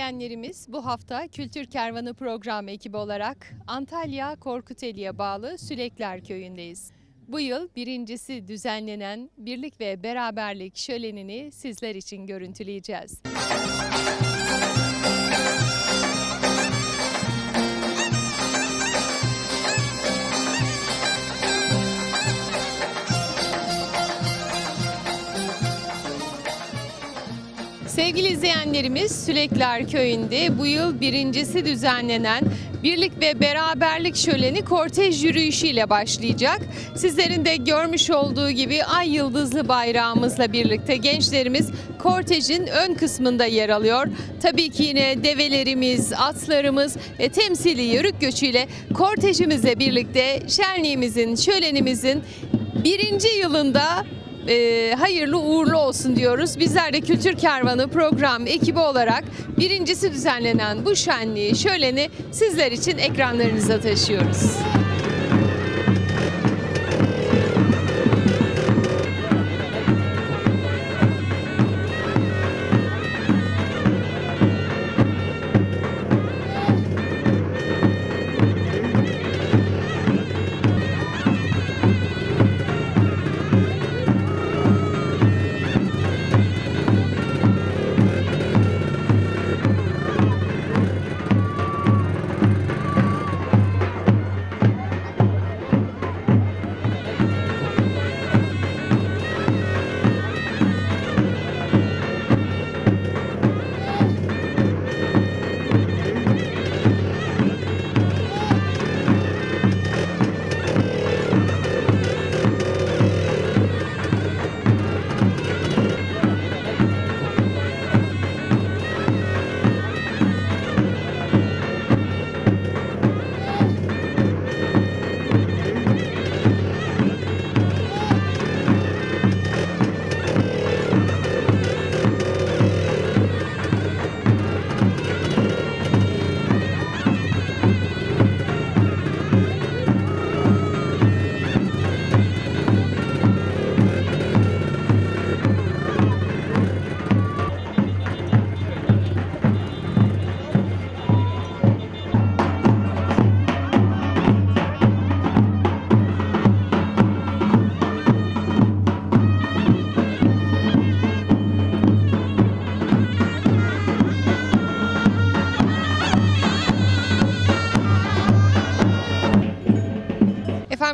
izleyenlerimiz, bu hafta Kültür Kervanı programı ekibi olarak Antalya Korkuteli'ye bağlı Sülekler Köyü'ndeyiz. Bu yıl birincisi düzenlenen Birlik ve Beraberlik şölenini sizler için görüntüleyeceğiz. Sevgili izleyenlerimiz, Sülekler Köyü'nde bu yıl birincisi düzenlenen Birlik ve Beraberlik şöleni kortej yürüyüşüyle başlayacak. Sizlerin de görmüş olduğu gibi ay yıldızlı bayrağımızla birlikte gençlerimiz kortejin ön kısmında yer alıyor. Tabii ki yine develerimiz, atlarımız ve temsili yörük göçüyle kortejimizle birlikte şenliğimizin, şölenimizin birinci yılında hayırlı uğurlu olsun diyoruz. Bizler de Kültür Kervanı program ekibi olarak birincisi düzenlenen bu şenliği, şöleni sizler için ekranlarınıza taşıyoruz.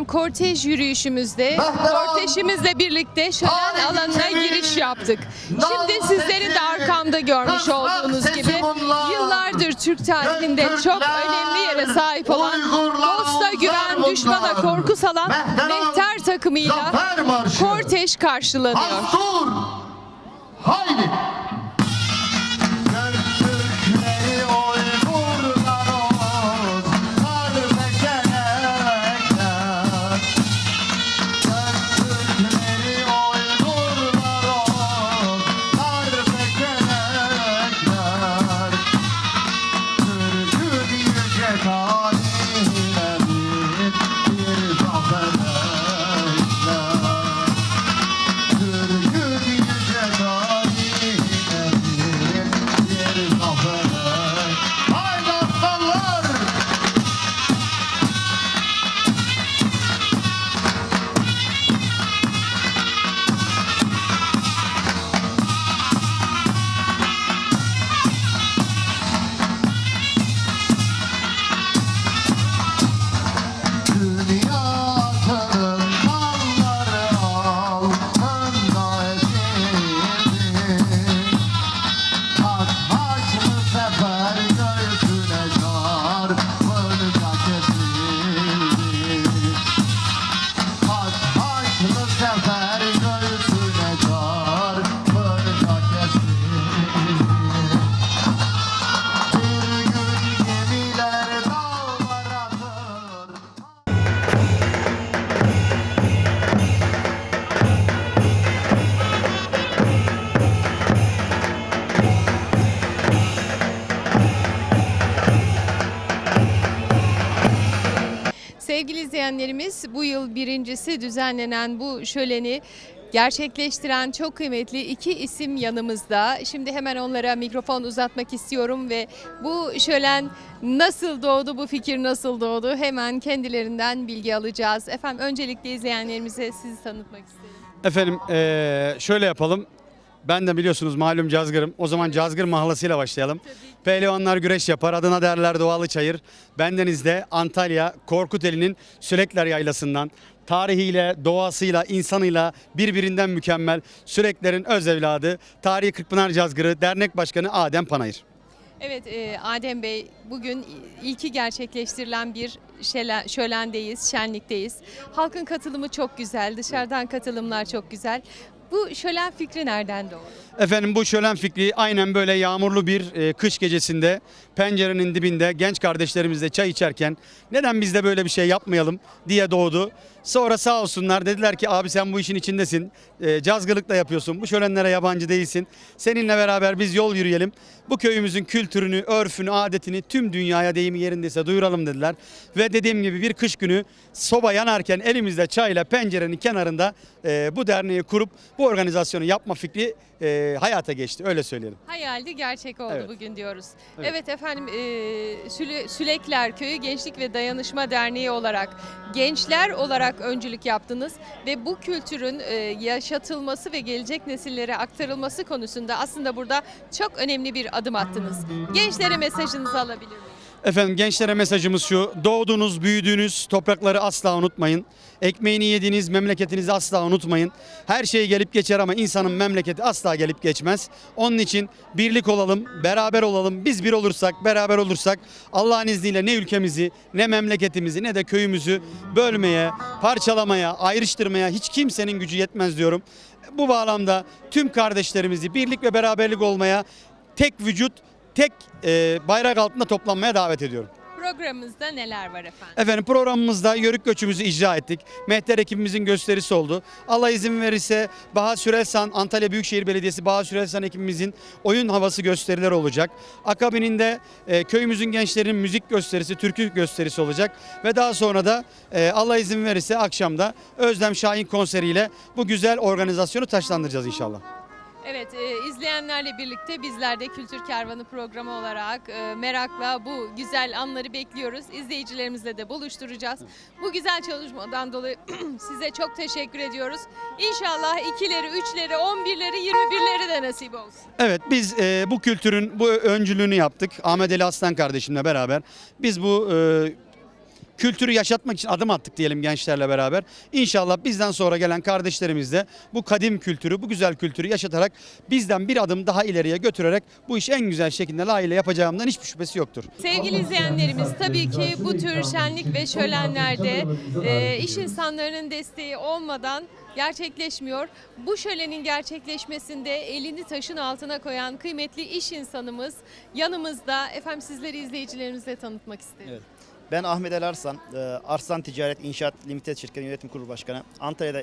Kortej yürüyüşümüzde, kortejimizle birlikte şölen alanına giriş yaptık. Şimdi sizlerin de arkamda görmüş olduğunuz gibi yıllardır Türk tarihinde çok önemli yere sahip olan, dosta güven, düşmana korku salan mehter takımıyla kortej karşılanıyor. Haydi! Sevgili izleyenlerimiz, bu yıl birincisi düzenlenen bu şöleni gerçekleştiren çok kıymetli iki isim yanımızda. Şimdi hemen onlara mikrofon uzatmak istiyorum ve bu şölen nasıl doğdu, bu fikir nasıl doğdu hemen kendilerinden bilgi alacağız. Efendim öncelikle izleyenlerimize sizi tanıtmak isterim. Efendim şöyle yapalım. Ben de biliyorsunuz malum cazgırım. O zaman cazgır mahlasıyla başlayalım. Pehlivanlar güreş yapar. Adına derler Doğalı Çayır. Bendenizde Antalya Korkuteli'nin Sülekler Yaylası'ndan tarihiyle, doğasıyla, insanıyla birbirinden mükemmel Sülekler'in öz evladı, Tarihi Kırkpınar Cazgırı Dernek Başkanı Adem Panayır. Evet Adem Bey, bugün ilki gerçekleştirilen bir şölendeyiz, şenlikteyiz. Halkın katılımı çok güzel, dışarıdan katılımlar çok güzel. Bu şölen fikri nereden doğdu? Efendim bu şölen fikri aynen böyle yağmurlu bir kış gecesinde pencerenin dibinde genç kardeşlerimizle çay içerken neden biz de böyle bir şey yapmayalım diye doğdu. Sonra sağ olsunlar dediler ki abi sen bu işin içindesin, cazgırlık da yapıyorsun, bu şölenlere yabancı değilsin. Seninle beraber biz yol yürüyelim, bu köyümüzün kültürünü, örfünü, adetini tüm dünyaya deyimi yerindeyse duyuralım dediler. Ve dediğim gibi bir kış günü soba yanarken elimizde çayla pencerenin kenarında bu derneği kurup bu organizasyonu yapma fikri hayata geçti, öyle söyleyelim. Hayaldi gerçek oldu Evet. bugün diyoruz. Evet. Evet, efendim Sülekler Köyü Gençlik ve Dayanışma Derneği olarak gençler olarak öncülük yaptınız ve bu kültürün yaşatılması ve gelecek nesillere aktarılması konusunda aslında burada çok önemli bir adım attınız. Gençlere mesajınızı alabilir miyim? Efendim gençlere mesajımız şu: doğduğunuz, büyüdüğünüz toprakları asla unutmayın. Ekmeğini yediğiniz memleketinizi asla unutmayın. Her şey gelip geçer ama insanın memleketi asla gelip geçmez. Onun için birlik olalım, beraber olalım. Biz bir olursak, beraber olursak Allah'ın izniyle ne ülkemizi, ne memleketimizi, ne de köyümüzü bölmeye, parçalamaya, ayrıştırmaya hiç kimsenin gücü yetmez diyorum. Bu bağlamda tüm kardeşlerimizi birlik ve beraberlik olmaya, tek vücut, tek bayrak altında toplanmaya davet ediyorum. Programımızda neler var efendim? Efendim programımızda yörük göçümüzü icra ettik. Mehter ekibimizin gösterisi oldu. Allah izin verirse Baha Sürelsan, Antalya Büyükşehir Belediyesi Baha Sürelsan ekibimizin oyun havası gösterileri olacak. Akabininde köyümüzün gençlerinin müzik gösterisi, türkü gösterisi olacak. Ve daha sonra da Allah izin verirse akşamda Özlem Şahin konseriyle bu güzel organizasyonu taşlandıracağız inşallah. Evet, izleyenlerle birlikte bizler de Kültür Kervanı programı olarak merakla bu güzel anları bekliyoruz. İzleyicilerimizle de buluşturacağız. Bu güzel çalışmadan dolayı size çok teşekkür ediyoruz. İnşallah 2'leri, 3'leri, 11'leri, 21'leri de nasip olsun. Evet biz bu kültürün bu öncülüğünü yaptık. Ahmet Ali Aslan kardeşimle beraber. Biz bu kültürü yaşatmak için adım attık diyelim gençlerle beraber. İnşallah bizden sonra gelen kardeşlerimiz de bu kadim kültürü, bu güzel kültürü yaşatarak bizden bir adım daha ileriye götürerek bu işi en güzel şekilde layığıyla yapacağımdan hiçbir şüphesi yoktur. Sevgili izleyenlerimiz, tabii ki bu tür şenlik ve şölenlerde iş insanlarının desteği olmadan gerçekleşmiyor. Bu şölenin gerçekleşmesinde elini taşın altına koyan kıymetli iş insanımız yanımızda. Efendim sizleri izleyicilerimize tanıtmak isterim. Evet. Ben Ahmet El Arslan, Arslan Ticaret İnşaat Limited Şirketi Yönetim Kurulu Başkanı. Antalya'da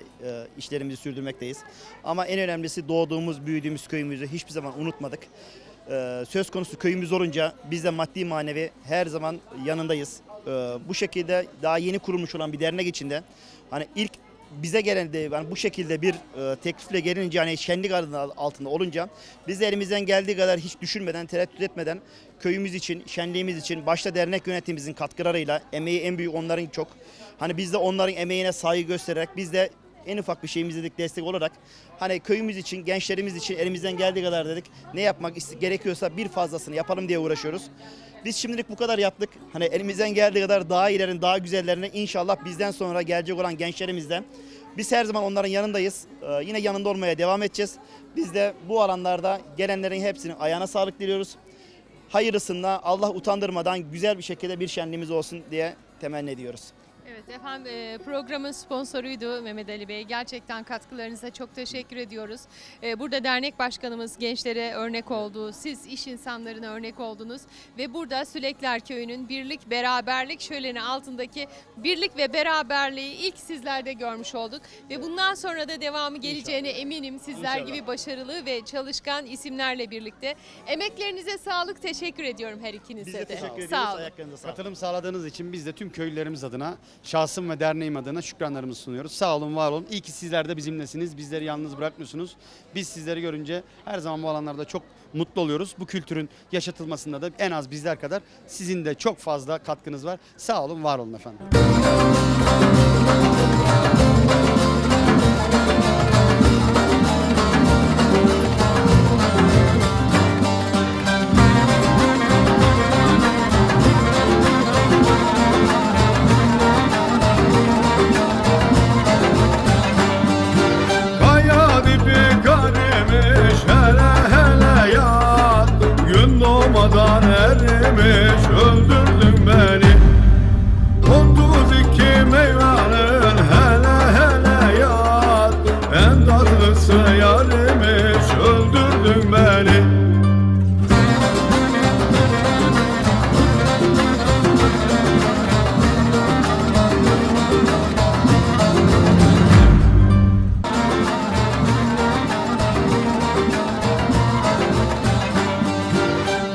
işlerimizi sürdürmekteyiz. Ama en önemlisi doğduğumuz, büyüdüğümüz köyümüzü hiçbir zaman unutmadık. Söz konusu köyümüz olunca biz de maddi manevi her zaman yanındayız. Bu şekilde daha yeni kurulmuş olan bir dernek içinde hani ilk bize gelen de yani bu şekilde bir teklifle gelince hani şenlik adı altında olunca biz de elimizden geldiği kadar hiç düşünmeden, tereddüt etmeden köyümüz için, şenliğimiz için başta dernek yönetimimizin katkılarıyla emeği en büyük onların çok. Hani biz de onların emeğine saygı göstererek biz de en ufak bir şeyimiz dedik destek olarak hani köyümüz için, gençlerimiz için elimizden geldiği kadar dedik ne yapmak gerekiyorsa bir fazlasını yapalım diye uğraşıyoruz. Biz şimdilik bu kadar yaptık. Hani elimizden geldiği kadar daha iyilerin, daha güzellerine inşallah bizden sonra gelecek olan gençlerimizden biz her zaman onların yanındayız. Yine yanında olmaya devam edeceğiz. Biz de bu alanlarda gelenlerin hepsinin ayağına sağlık diliyoruz. Hayırlısında Allah utandırmadan güzel bir şekilde bir şenliğimiz olsun diye temenni ediyoruz. Evet efendim, programın sponsoruydu Mehmet Ali Bey. Gerçekten katkılarınıza çok teşekkür ediyoruz. Burada dernek başkanımız gençlere örnek oldu. Siz iş insanlarına örnek oldunuz. Ve burada Sülekler Köyü'nün birlik, beraberlik şöleni altındaki birlik ve beraberliği ilk sizlerde görmüş olduk. Ve bundan sonra da devamı geleceğine eminim. Sizler İnşallah. gibi başarılı ve çalışkan isimlerle birlikte. Emeklerinize sağlık, teşekkür ediyorum her ikinize Biz de de. teşekkür ediyoruz. Sağ olun. Ayaklarınıza sağlık. Katılım sağladığınız için biz de tüm köylülerimiz adına şahsım ve derneğim adına şükranlarımızı sunuyoruz. Sağ olun, var olun. İyi ki sizler de bizimlesiniz. Bizleri yalnız bırakmıyorsunuz. Biz sizleri görünce her zaman bu alanlarda çok mutlu oluyoruz. Bu kültürün yaşatılmasında da en az bizler kadar sizin de çok fazla katkınız var. Sağ olun, var olun efendim. Kaya dibi karimiş hele hele yat, gün doğmadan erimiş öldürdün beni. 32 meyvenin hele hele yat, en tatlısı yarimiş öldürdün beni.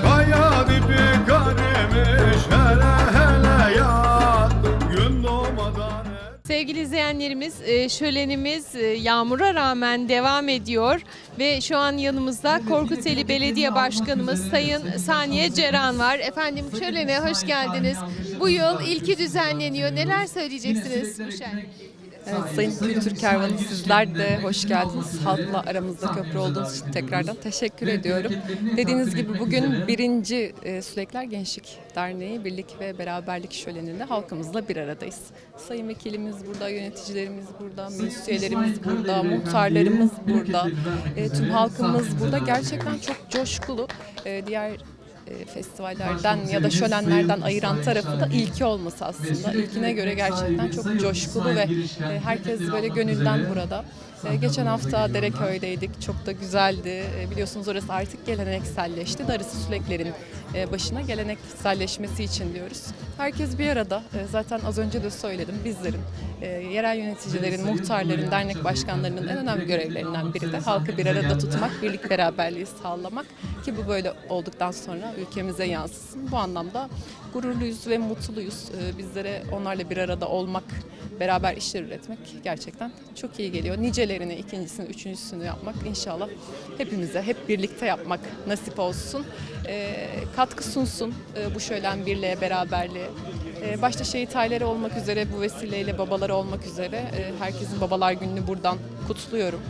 Kaya dibi karimiş hele hele yat, gün doğmadan Sevgili izleyenlerimiz, şölenimiz yağmura rağmen devam ediyor ve şu an yanımızda Korkuteli Belediye Başkanımız Sayın Saniye Ceren var. Efendim şölene hoş geldiniz. Bu yıl ilki düzenleniyor. Neler söyleyeceksiniz bu şenlik? Evet, Sayın Kültür Kervanı, sizler de hoş geldiniz. Halkla aramızda köprü olduğunuz için tekrardan teşekkür ediyorum. Dediğiniz gibi bugün 1. Sülekler Gençlik Derneği Birlik ve Beraberlik Şöleni'nde halkımızla bir aradayız. Sayın Vekilimiz burada, yöneticilerimiz burada, meclis üyelerimiz burada, muhtarlarımız burada, tüm halkımız burada. Gerçekten çok coşkulu. Diğer festivallerden ya da şölenlerden ayıran tarafı da ilki olması aslında. İlkine göre gerçekten çok coşkulu ve herkes böyle gönülden burada. Geçen hafta Dereköy'deydik. Çok da güzeldi. Biliyorsunuz orası artık gelenekselleşti. Darısı Süleklerin başına gelenekselleşmesi için diyoruz. Herkes bir arada. Zaten az önce de söyledim. Bizlerin, yerel yöneticilerin, muhtarların, dernek başkanlarının en önemli görevlerinden biri de halkı bir arada tutmak, birlik beraberliği sağlamak ki bu böyle olduktan sonra ülkemize yansısın. Bu anlamda gururluyuz ve mutluyuz. Bizlere onlarla bir arada olmak, beraber işler üretmek gerçekten çok iyi geliyor. Nicelerini, ikincisini, üçüncüsünü yapmak inşallah hepimize, hep birlikte yapmak nasip olsun. Katkı sunsun bu şölen birliğe, beraberliğe. Başta şehit aileleri olmak üzere, bu vesileyle babaları olmak üzere herkesin Babalar Günü'nü buradan kutluyorum.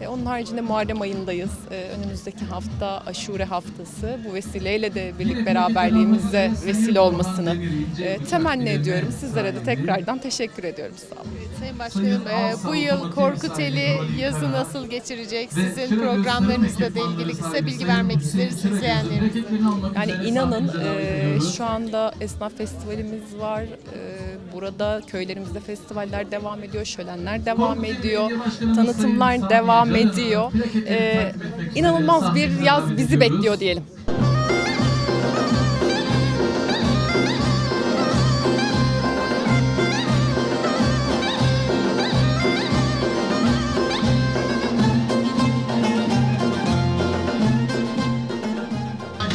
Onun haricinde Muharrem ayındayız. Önümüzdeki hafta Aşure haftası. Bu vesileyle de birlik beraberliğimize vesile olmasını temenni ediyorum. Sizlere de tekrardan teşekkür ediyorum. Sağ olun. Sayın Başkanım, bu yıl Korkuteli yazı nasıl geçirecek? Sizin programlarınızla da ilgili kısa bilgi vermek isteriz izleyenlerimize. Yani inanın şu anda esnaf festivalimiz var. Burada köylerimizde festivaller devam ediyor, şölenler devam ediyor, tanıtımlar devam ediyor. İnanılmaz bir yaz bizi bekliyor diyelim.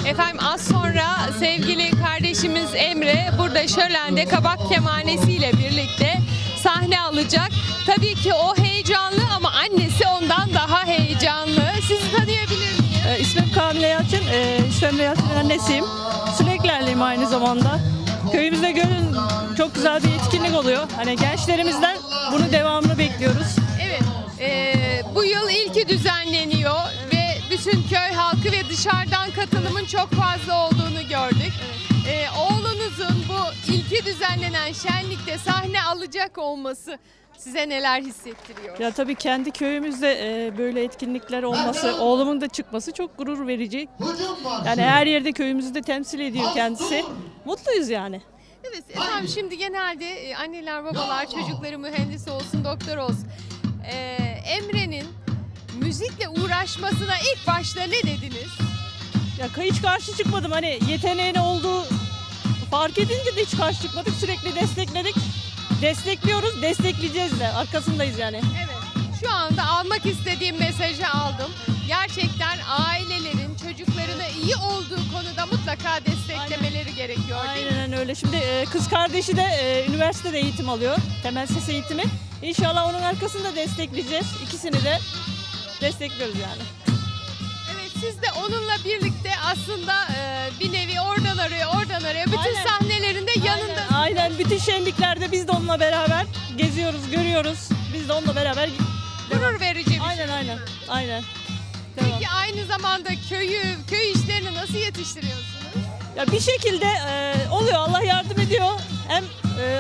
Efendim az sonra sevgili kardeşimiz Emre burada şölende kabak kemanesiyle birlikte sahne alacak. Tabii ki o heyecanlı ama annesi ondan daha heyecanlı. Sizi tanıyabilir miyim? İsmim Kamile Yalçın, Emre Yalçın'ın annesiyim. Süleklerliyim aynı zamanda. Köyümüzde görün çok güzel bir etkinlik oluyor. Hani gençlerimizden bunu devamını bekliyoruz. Evet, bu yıl ilki düzenleniyor ve bütün köy halkı ve dışarıdan katılımın çok fazla olduğunu gördük. Oğlunuzun bu ilki düzenlenen şenlikte sahne alacak olması size neler hissettiriyor? Ya tabii kendi köyümüzde böyle etkinlikler olması, oğlumun da çıkması çok gurur verici. Yani her yerde köyümüzü de temsil ediyor kendisi. Mutluyuz yani. Evet efendim, şimdi genelde anneler babalar çocukları mühendis olsun, doktor olsun. Emre'nin müzikle uğraşmasına ilk başta ne dediniz? Ya hiç karşı çıkmadım, hani yeteneğin olduğu fark edince de hiç karşı çıkmadık. Sürekli destekledik. Destekliyoruz, destekleyeceğiz de. Arkasındayız yani. Evet, şu anda almak istediğim mesajı aldım. gerçekten ailelerin çocuklarına iyi olduğu konuda mutlaka desteklemeleri gerekiyor değil mi? Aynen öyle. Şimdi kız kardeşi de üniversitede eğitim alıyor. Temel ses eğitimi. İnşallah onun arkasında destekleyeceğiz. İkisini de destekliyoruz yani. Evet, siz de onunla birlikte aslında bir nevi oradan oraya bütün Aynen. sahnelerinde yanında. Aynen. Bütün şenliklerde biz de onunla beraber geziyoruz, görüyoruz. Biz de onunla beraber Gurur verici bir şey. Aynen. Devam. Peki aynı zamanda köy işlerini nasıl yetiştiriyorsunuz? Ya bir şekilde oluyor. Allah yardım ediyor. Hem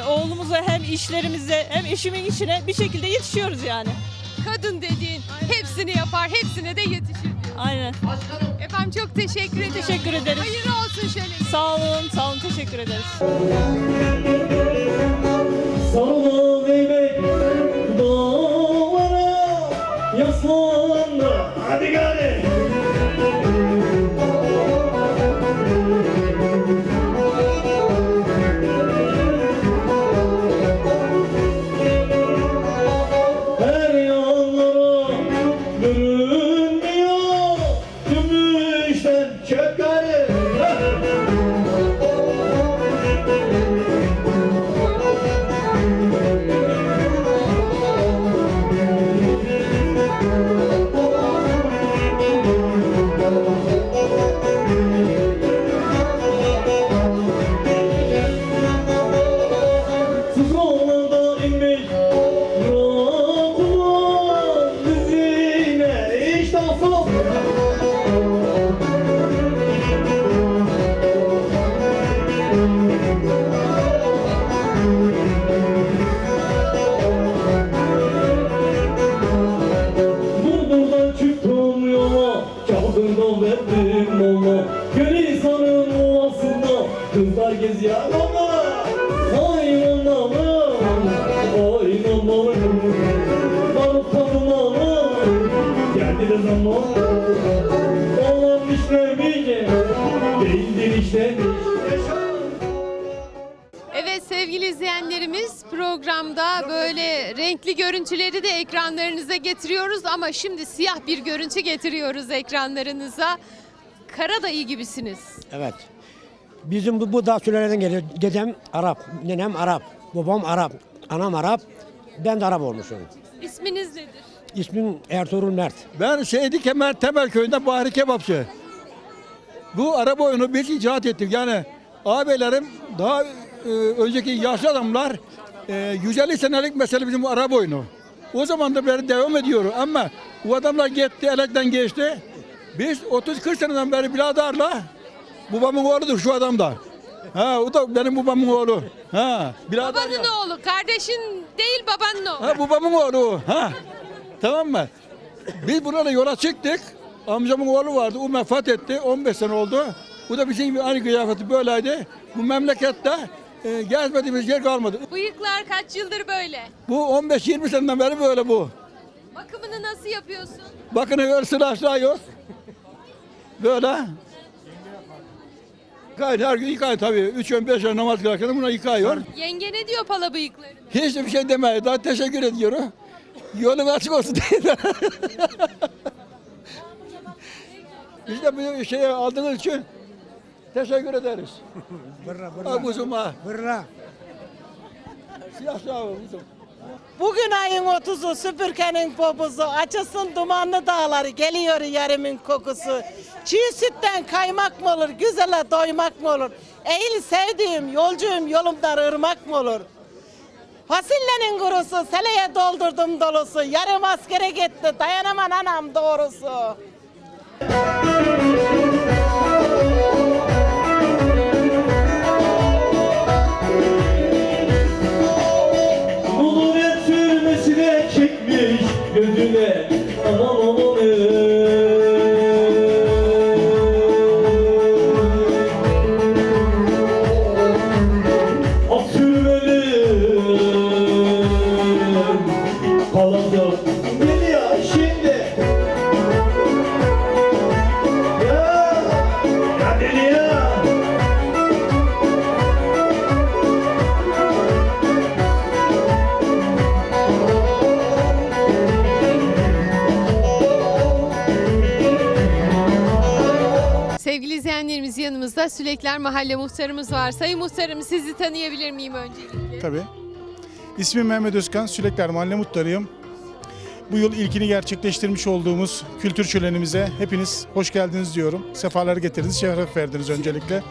oğlumuza hem işlerimize hem eşimin işine bir şekilde yetişiyoruz yani. Kadın dediğin hepsini yapar, hepsine de yetişir diyor. Aynen. Efendim çok teşekkür ederim. Teşekkür ederiz. Hayırlı olsun şöyle. Sağ olun, teşekkür ederiz. Sarılı zeybek dağlara yaslandı. Hadi gari. Her yanlara görünmüyor gümüşten çök gari. Sıkroğlandan inmiş Yollar dizine iştahsız. Buradan çıktım yola, çapkından verdim mola. Gül insanın ovasında kızlar geziyor ama oynamalı, oynamalı. Balık tanımalı, geldi de zaman. Olan işlemiş, değildir işlemiş. Evet sevgili izleyenlerimiz, programda böyle renkli görüntüleri de ekranlarınıza getiriyoruz ama şimdi siyah bir görüntü getiriyoruz ekranlarınıza. Karadayı gibisiniz. Evet. Bizim bu dağ sülaleden geliyor. Dedem Arap, nenem Arap, babam Arap, anam Arap, ben de Arap olmuşum. İsminiz nedir? İsmim Ertuğrul Mert. Ben Seydi Kemal Temel Köyü'nde Bahri Kebapçı. Bu araba oyunu biz icat ettik. Yani ağabeylerim daha önceki yaşlı adamlar 150 senelik mesele bizim bu araba oyunu. O zaman da beri devam ediyor ama bu adamlar gitti, elekten geçti. Biz 30-40 seneden beri biraderla babamın oğludur şu adam da. Ha, o da benim babamın oğlu. Ha, birader Babanın ya. oğlu, kardeşin değil babanın oğlu. Ha, babamın oğlu. Ha. Tamam mı? Biz burada yola çıktık. Amcamın oğlu vardı. O vefat etti. 15 sene oldu. Bu da bizim gibi aynı kıyafeti böyleydi. Bu memlekette gezmediğimiz yer kalmadı. Bıyıklar kaç yıldır böyle? Bu 15-20 seneden beri böyle bu. Bakımını nasıl yapıyorsun? Bakın öyle sıraştırıyoruz. Böyle. Yıkayın, her gün yıkayın tabii. 3 ön 5 ön namaz kılarken buna yıkayıyor. Yenge ne diyor pala bıyıkları? Hiç de bir şey demiyor. Daha teşekkür ediyorum. Yolun açık olsun diye. Biz de bu şeyi aldığınız için teşekkür ederiz. Bırra, Kuzuma. bırra. Siyah sağ ol kuzum. Bugün ayın 30'u süpürgenin popozu, açılsın dumanlı dağları, geliyor yarimin kokusu. Çiğ sütten kaymak mı olur, güzele doymak mı olur? Eğil sevdiğim yolcuyum, yolumdan ırmak mı olur? Fasulyenin kurusu, seleye doldurdum dolusu, yarım askere gitti, dayanamam anam doğrusu. Bulur sürmesine çekmiş gözüne. Aman aman ak sürmelim kalacak. Geliyor şimdi. yanımızda Sülekler Mahalle Muhtarımız var. Sayın Muhtarım, sizi tanıyabilir miyim öncelikle? Tabii. İsmim Mehmet Özkan, Sülekler Mahalle Muhtarıyım. Bu yıl ilkini gerçekleştirmiş olduğumuz kültür şölenimize hepiniz hoş geldiniz diyorum. Sefalar getirdiniz, şeref verdiniz öncelikle.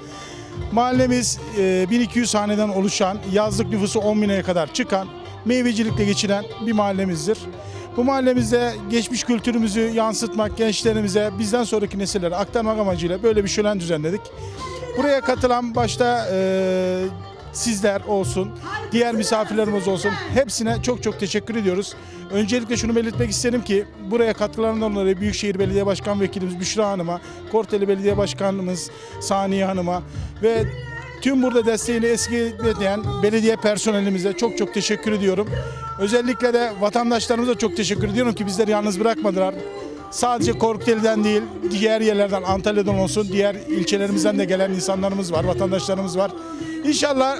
Mahallemiz 1200 haneden oluşan, yazlık nüfusu 10.000'e kadar çıkan, meyvecilikle geçinen bir mahallemizdir. Bu mahallemizde geçmiş kültürümüzü yansıtmak, gençlerimize, bizden sonraki nesillere aktarmak amacıyla böyle bir şölen düzenledik. Buraya katılan başta sizler olsun, diğer misafirlerimiz olsun, hepsine çok çok teşekkür ediyoruz. Öncelikle şunu belirtmek isterim ki buraya katkılarından dolayı Büyükşehir Belediye Başkan Vekilimiz Büşra Hanım'a, Korteli Belediye Başkanımız Saniye Hanım'a ve tüm burada desteğini esirgemeyen belediye personelimize çok çok teşekkür ediyorum. Özellikle de vatandaşlarımıza çok teşekkür ediyorum ki bizleri yalnız bırakmadılar. Sadece Korkuteli'den değil, diğer yerlerden, Antalya'dan olsun, diğer ilçelerimizden de gelen insanlarımız var, vatandaşlarımız var. İnşallah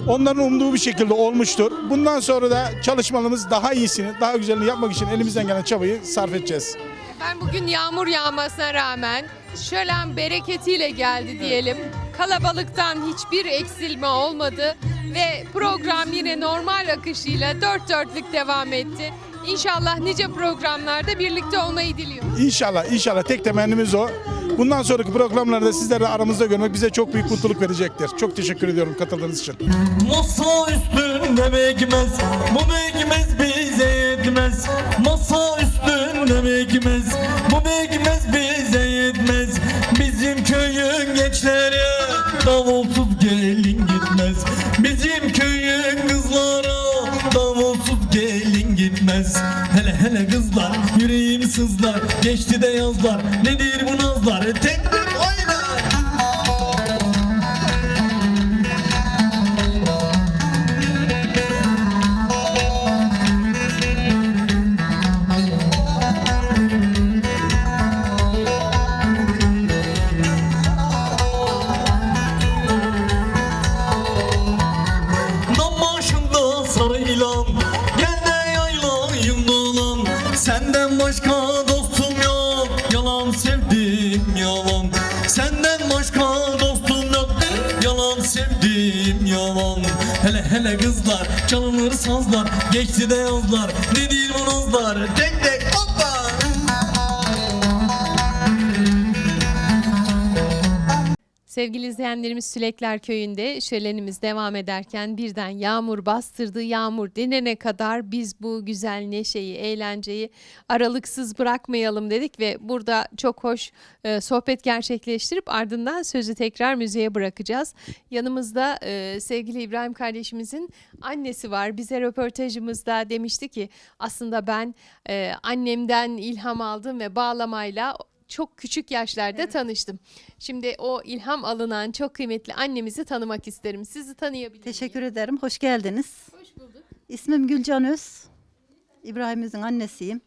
onların umduğu bir şekilde olmuştur. Bundan sonra da çalışmalarımız daha iyisini, daha güzelini yapmak için elimizden gelen çabayı sarf edeceğiz. Ben bugün yağmur yağmasına rağmen şölen bereketiyle geldi diyelim. Kalabalıktan hiçbir eksilme olmadı ve program yine normal akışıyla dört dörtlük devam etti. İnşallah nice programlarda birlikte olmayı diliyorum. İnşallah, inşallah tek temennimiz o. Bundan sonraki programlarda sizleri de aramızda görmek bize çok büyük mutluluk verecektir. Çok teşekkür ediyorum katıldığınız için. Masa üstünde bekmez, bu bekmez bize yetmez. Masa üstünde bekmez, bu bekmez bize yetmez. Bizim köyün gençleri davulsuz gelin gitmez. Bizim köyün kızları davulsuz gelin gitmez. Hele hele kızlar yüreğim sızlar, geçti de yazlar, nedir bu nazlar, tek tek oynar. Dam başında sarı ilan, gel de yaylayım dolan. Senden başka dostum yok, yalan sevdim yalan. Senden başka dostum yok, yalan sevdim yalan. Hele hele kızlar, çalınır sazlar, geçti de yazlar, nedir bu nazlar, tek tek hoppa. Sevgili izleyenlerimiz, Sülekler Köyü'nde şölenimiz devam ederken birden yağmur bastırdı. Yağmur dinene kadar biz bu güzel neşeyi, eğlenceyi aralıksız bırakmayalım dedik ve burada çok hoş sohbet gerçekleştirip ardından sözü tekrar müziğe bırakacağız. Yanımızda sevgili İbrahim kardeşimizin annesi var. Bize röportajımızda demişti ki aslında ben annemden ilham aldım ve bağlamayla çok küçük yaşlarda tanıştım. Şimdi o ilham alınan çok kıymetli annemizi tanımak isterim. Sizi tanıyabilir miyim? Teşekkür ederim. Hoş geldiniz. Hoş bulduk. İsmim Gülcan Öz. İbrahim'imizin annesiyim.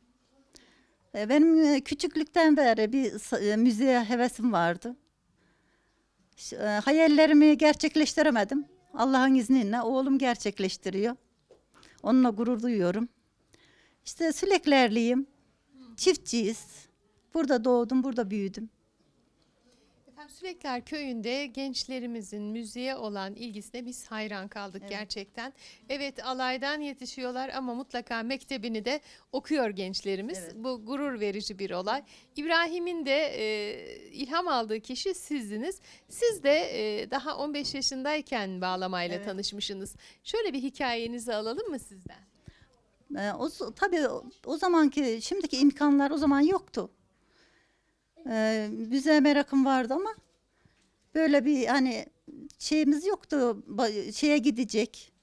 Benim küçüklükten beri bir müziğe hevesim vardı. Hayallerimi gerçekleştiremedim. Allah'ın izniyle oğlum gerçekleştiriyor. Onunla gurur duyuyorum. İşte Süleklerliyim. Çiftçiyiz. Burada doğdum, burada büyüdüm. Efendim, Sülekler Köyü'nde gençlerimizin müziğe olan ilgisine biz hayran kaldık gerçekten. Evet, alaydan yetişiyorlar ama mutlaka mektebini de okuyor gençlerimiz. Bu gurur verici bir olay. İbrahim'in de ilham aldığı kişi sizdiniz. Siz de daha 15 yaşındayken bağlamayla tanışmışsınız. Şöyle bir hikayenizi alalım mı sizden? Tabii o zamanki, şimdiki imkanlar o zaman yoktu. Müziğe merakım vardı ama böyle bir hani şeyimiz yoktu. Şeye gidecek,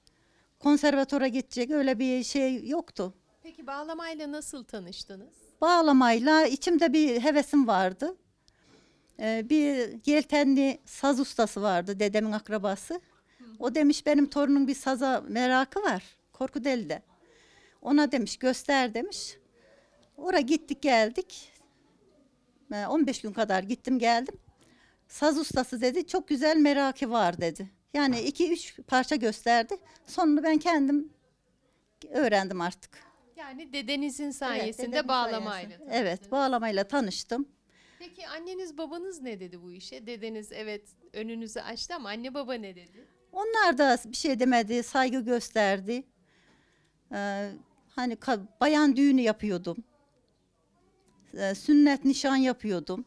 konservatora gidecek, öyle bir şey yoktu. Peki bağlamayla nasıl tanıştınız? Bağlamayla içimde bir hevesim vardı. Bir yeltenli saz ustası vardı, dedemin akrabası. O demiş benim torunun bir saza merakı var Korkuteli'de. Ona demiş göster demiş. Oraya gittik geldik. 15 gün kadar gittim geldim. Saz ustası dedi çok güzel merakı var dedi. Yani 2-3 parça gösterdi. Sonunu ben kendim öğrendim artık. Yani dedenizin sayesinde dedemin bağlamayla sayesinde. tanıştınız. Evet, bağlamayla tanıştım. Peki anneniz babanız ne dedi bu işe? Dedeniz evet önünüzü açtı ama anne baba ne dedi? Onlar da bir şey demedi, saygı gösterdi. Hani bayan düğünü yapıyordum. Sünnet nişan yapıyordum.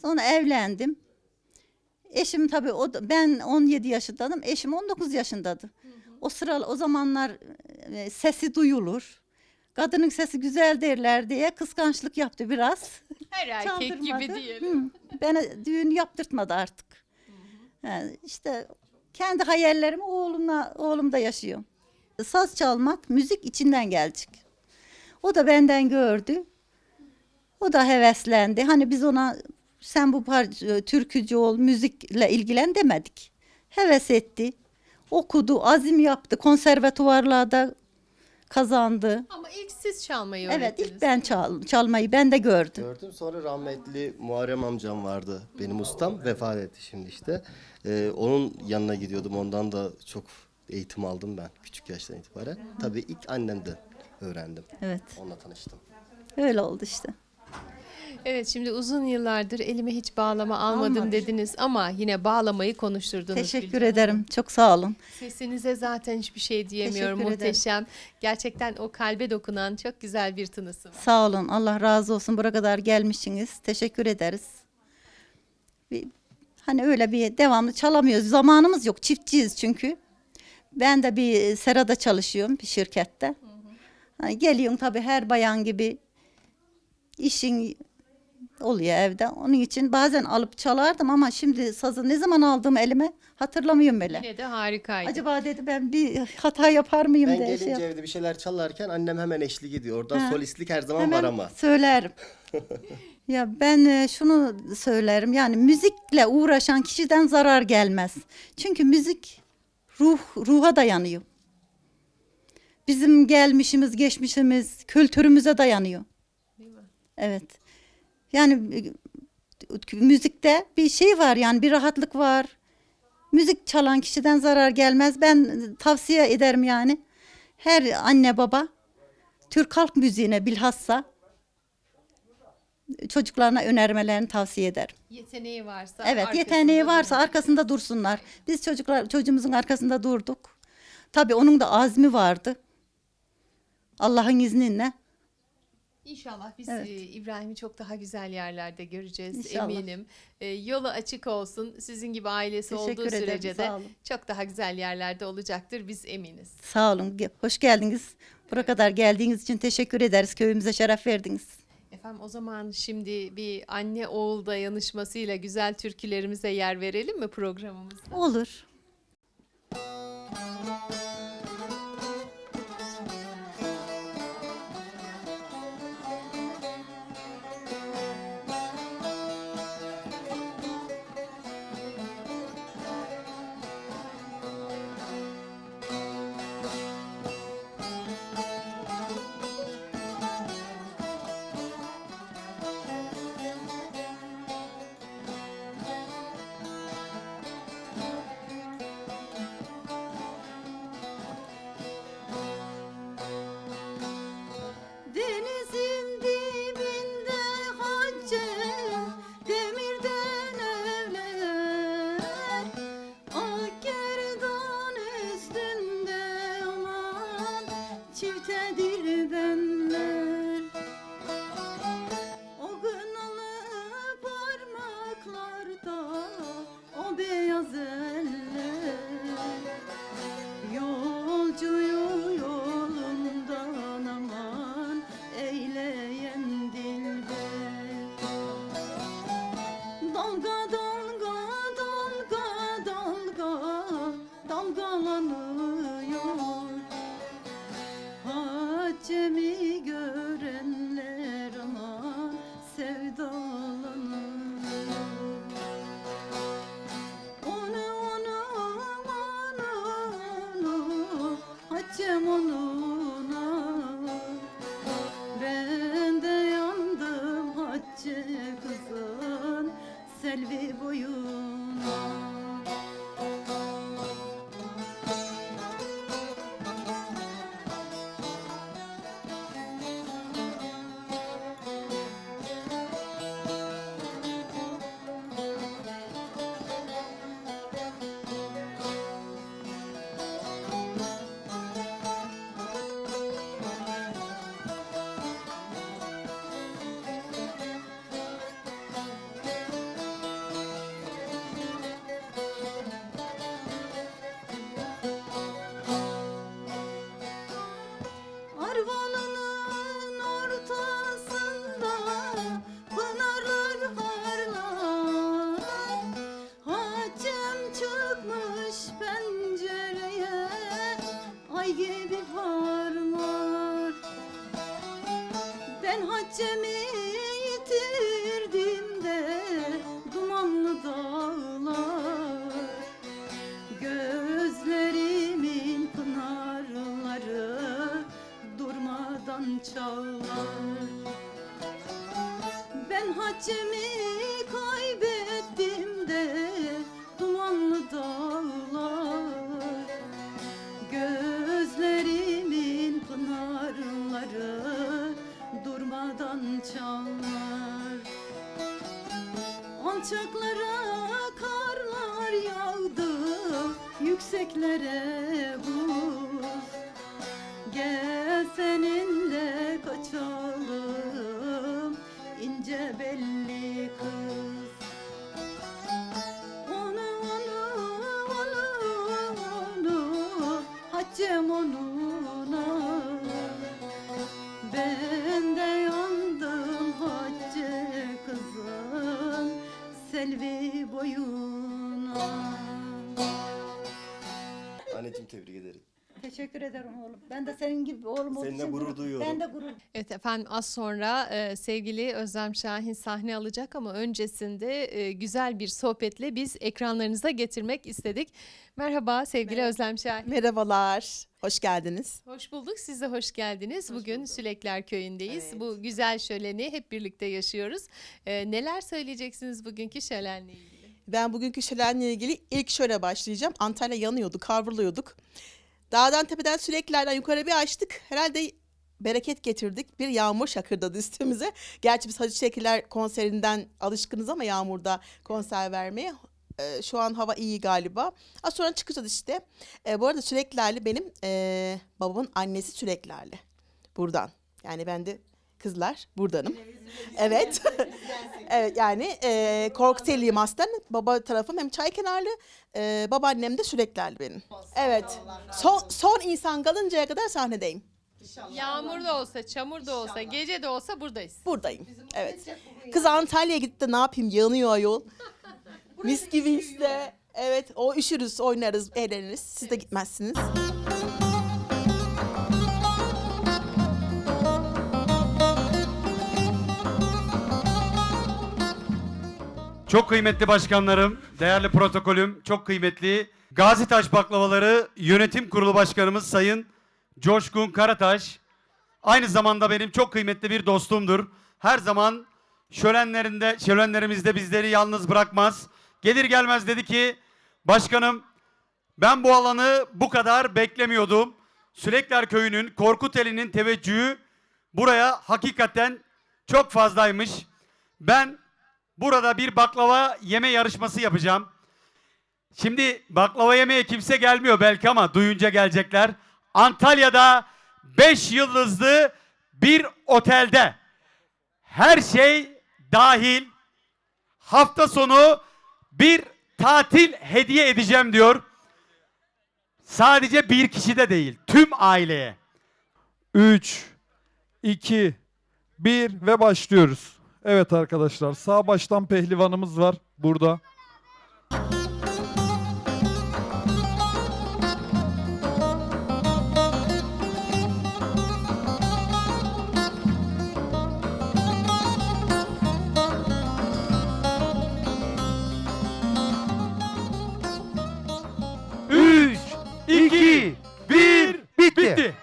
Sonra evlendim. Eşim tabii ben 17 yaşındaydım. Eşim 19 yaşındadı. O zamanlar sesi duyulur. Kadının sesi güzel derler diye kıskançlık yaptı biraz. Her erkek gibi Çaldırmadı. diyelim. Beni düğün yaptırtmadı artık. İşte kendi hayallerimi oğlumda yaşıyor. Saz çalmak, müzik içinden gelecek. O da benden gördü. O da heveslendi. Hani biz ona sen bu türkücü ol, müzikle ilgilen demedik. Heves etti. Okudu, azim yaptı. Konservatuvarlarda kazandı. Ama ilk siz çalmayı Evet, öğrettiniz. ilk ben çalmayı ben de gördüm. Gördüm, sonra rahmetli Muharrem amcam vardı, benim ustam, vefat etti şimdi işte. Onun yanına gidiyordum, ondan da çok eğitim aldım ben küçük yaştan itibaren. Tabii ilk annemden öğrendim, Evet, onunla tanıştım. öyle oldu işte. Evet, şimdi uzun yıllardır elime hiç bağlama almadım Almadım. dediniz ama yine bağlamayı konuşturdunuz. Teşekkür Gülcan Hanım. ederim. Çok sağ olun. Sesinize zaten hiçbir şey diyemiyorum. Teşekkür ederim. Muhteşem. Gerçekten o kalbe dokunan çok güzel bir tınısı var. Sağ olun. Allah razı olsun. Buraya kadar gelmişsiniz. Teşekkür ederiz. Hani öyle bir devamlı çalamıyoruz. Zamanımız yok. Çiftçiyiz çünkü. Ben de bir serada çalışıyorum bir şirkette. Hani geliyorum tabii her bayan gibi işin oluyor evde. Onun için bazen alıp çalardım ama şimdi sazı ne zaman aldığımı elime hatırlamıyorum böyle. Yine de harikaydı. Acaba dedi ben bir hata yapar mıyım Ben diye gelince evde bir şeyler çalarken annem hemen eşlik ediyor. Oradan Ha. solistlik her zaman Hemen var ama. söylerim. Ya ben şunu söylerim yani müzikle uğraşan kişiden zarar gelmez. Çünkü müzik ruha dayanıyor. Bizim gelmişimiz, geçmişimiz, kültürümüze dayanıyor. Evet. Yani müzikte bir şey var yani bir rahatlık var. Müzik çalan kişiden zarar gelmez. Ben tavsiye ederim yani. Her anne baba Türk halk müziğine bilhassa çocuklarına önermelerini tavsiye ederim. Yeteneği varsa. Evet, yeteneği varsa arkasında dursunlar. Biz çocuğumuzun arkasında durduk. Tabii onun da azmi vardı. Allah'ın izniyle. İnşallah biz Evet. İbrahim'i çok daha güzel yerlerde göreceğiz İnşallah. eminim. Yolu açık olsun. Sizin gibi ailesi Teşekkür olduğu ederim, sürece sağ de olun. çok daha güzel yerlerde olacaktır. Biz eminiz. Sağ olun. Hoş geldiniz. Buraya kadar geldiğiniz için teşekkür ederiz. Köyümüze şeref verdiniz. Efendim o zaman şimdi bir anne oğul dayanışmasıyla güzel türkülerimize yer verelim mi programımızda? Olur. Denizin dibinde Haccem demirden evler, ak gerdan üstünde aman çifte dilbenler. O kınalı parmaklarda o beyaz eller, yolcuyu yolundan aman eyleyen dilber. Dalga dalga dalga dalga dalgalanıyor. Haccemi görenler aman sevdalanıyor. Onu Haccem onuna, ben de yandım Hacce kızın selvi boyuna. hacemi yitirdiğimde dumanlı dağlar, gözlerimin pınarları durmadan çalar. Ben hacemi kaybettiğimde dumanlı dağlar, gözlerimin pınarları durmadan çalar. Alçaklara karlar yağdı, yükseklere buz. Gel seninle kaçalım ince belli kız. Onu Haccem onuna, ben de yandım hacce kızın selvi boyuna. Anneciğim tebrik ederim. Teşekkür ederim oğlum. Ben de senin gibi oğlum olduğu Seninle için gurur duyuyorum. Ben de gurur. Evet efendim, az sonra sevgili Özlem Şahin sahne alacak ama öncesinde güzel bir sohbetle biz ekranlarınıza getirmek istedik. Merhaba sevgili Özlem Şahin. Merhabalar, hoş geldiniz. Hoş bulduk. Siz de hoş geldiniz. Bugün Sülekler Köyü'ndeyiz. Evet. Bu güzel şöleni hep birlikte yaşıyoruz. Neler söyleyeceksiniz bugünkü şölenle ilgili? Ben bugünkü şölenle ilgili ilk şöyle başlayacağım. Antalya yanıyordu, kavruluyorduk. Dağdan tepeden Süleklerden yukarı bir açtık. Herhalde bereket getirdik. Bir yağmur şakırdadı üstümüze. Gerçi biz Hacı Şekiller konserinden alışkınız ama yağmurda konser vermeye. Şu an hava iyi galiba. Az sonra çıkacağız işte. Bu arada Süleklerli benim babamın annesi Süleklerli. Buradan. Yani ben de kızlar buradanım. Evet. Evet yani Korkuteliyim aslen. Baba tarafım hem Çaykenarlı. Babaannem de Süleklerli benim. Evet. Son insan kalıncaya kadar sahnedeyim. Yağmur da olsa, çamur da olsa, gece de olsa buradayız. Buradayım. Evet. Kız Antalya'ya gitti de ne yapayım, yanıyor ayol. Mis gibi işte. Evet, o üşürüz, oynarız, eğleniriz. Siz de gitmezsiniz. Çok kıymetli başkanlarım, değerli protokolüm, çok kıymetli Gazitaş Baklavaları Yönetim Kurulu Başkanımız Sayın Coşkun Karataş. Aynı zamanda benim çok kıymetli bir dostumdur. Her zaman şölenlerimizde bizleri yalnız bırakmaz. Gelir gelmez dedi ki, başkanım ben bu alanı bu kadar beklemiyordum. Sülekler Köyü'nün, Korkuteli'nin teveccühü buraya hakikaten çok fazlaymış. Ben burada bir baklava yeme yarışması yapacağım. Şimdi baklava yemeye kimse gelmiyor belki ama duyunca gelecekler. Antalya'da 5 yıldızlı bir otelde her şey dahil hafta sonu bir tatil hediye edeceğim diyor. Sadece bir kişi de değil, tüm aileye. 3, 2, 1 ve başlıyoruz. Evet arkadaşlar, sağ baştan pehlivanımız var burada. Üç, iki, bir, bitti.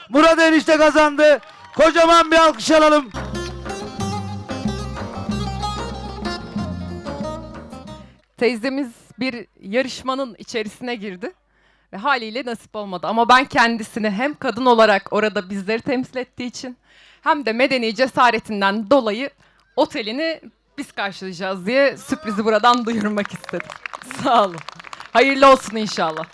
Murat enişte kazandı. Kocaman bir alkış alalım. Teyzemiz bir yarışmanın içerisine girdi ve haliyle nasip olmadı. Ama ben kendisini hem kadın olarak orada bizleri temsil ettiği için hem de medeni cesaretinden dolayı otelini biz karşılayacağız diye sürprizi buradan duyurmak istedim. Sağ olun. Hayırlı olsun inşallah.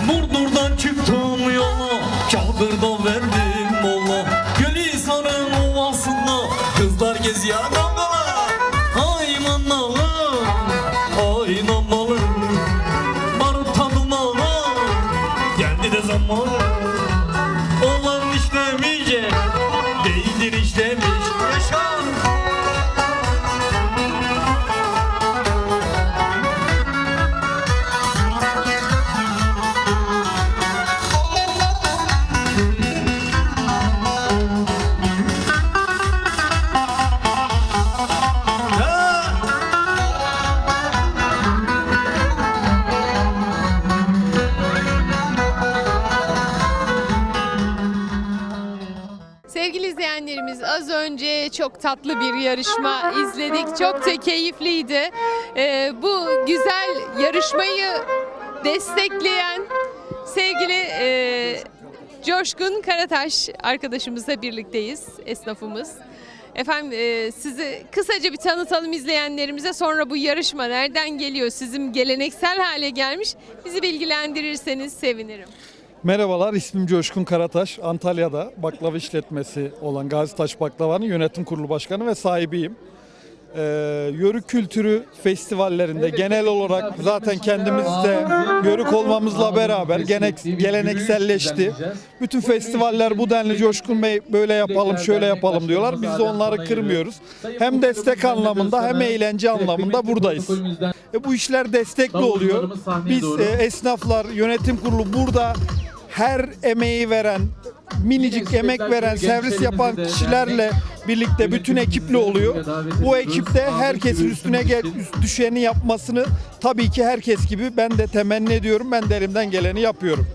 Burdur'dan çıktım yola, Çadır'da verdim mola. Gülhisar'ın ovasında kızlar geziyor damgalar. Ay manalım, ay namalım, barut tadına geldi de zaman. Olan işlemeyecek, değildir işlemiş. Yaşa! Sevgili izleyenlerimiz, az önce çok tatlı bir yarışma izledik. Çok da keyifliydi. Bu güzel yarışmayı destekleyen sevgili Coşkun Karataş arkadaşımızla birlikteyiz, esnafımız. Efendim sizi kısaca bir tanıtalım izleyenlerimize, sonra bu yarışma nereden geliyor, sizin geleneksel hale gelmiş, bizi bilgilendirirseniz sevinirim. Merhabalar, ismim Coşkun Karataş. Antalya'da baklava işletmesi olan Gazitaş Baklava'nın yönetim kurulu başkanı ve sahibiyim. Yörük kültürü festivallerinde genel olarak zaten kendimiz de yörük olmamızla beraber gelenekselleşti. Bütün festivaller bu denli Coşkun Bey böyle yapalım şöyle yapalım diyorlar. Biz de onları kırmıyoruz. Hem destek anlamında hem eğlence anlamında buradayız. Bu işler destekli oluyor. Biz esnaflar, yönetim kurulu burada her emeği veren, minicik emek veren, servis yapan kişilerle birlikte bütün ekiple oluyor. Bu ekipte herkesin üstüne düşeni yapmasını tabii ki herkes gibi ben de temenni ediyorum. Ben de elimden geleni yapıyorum.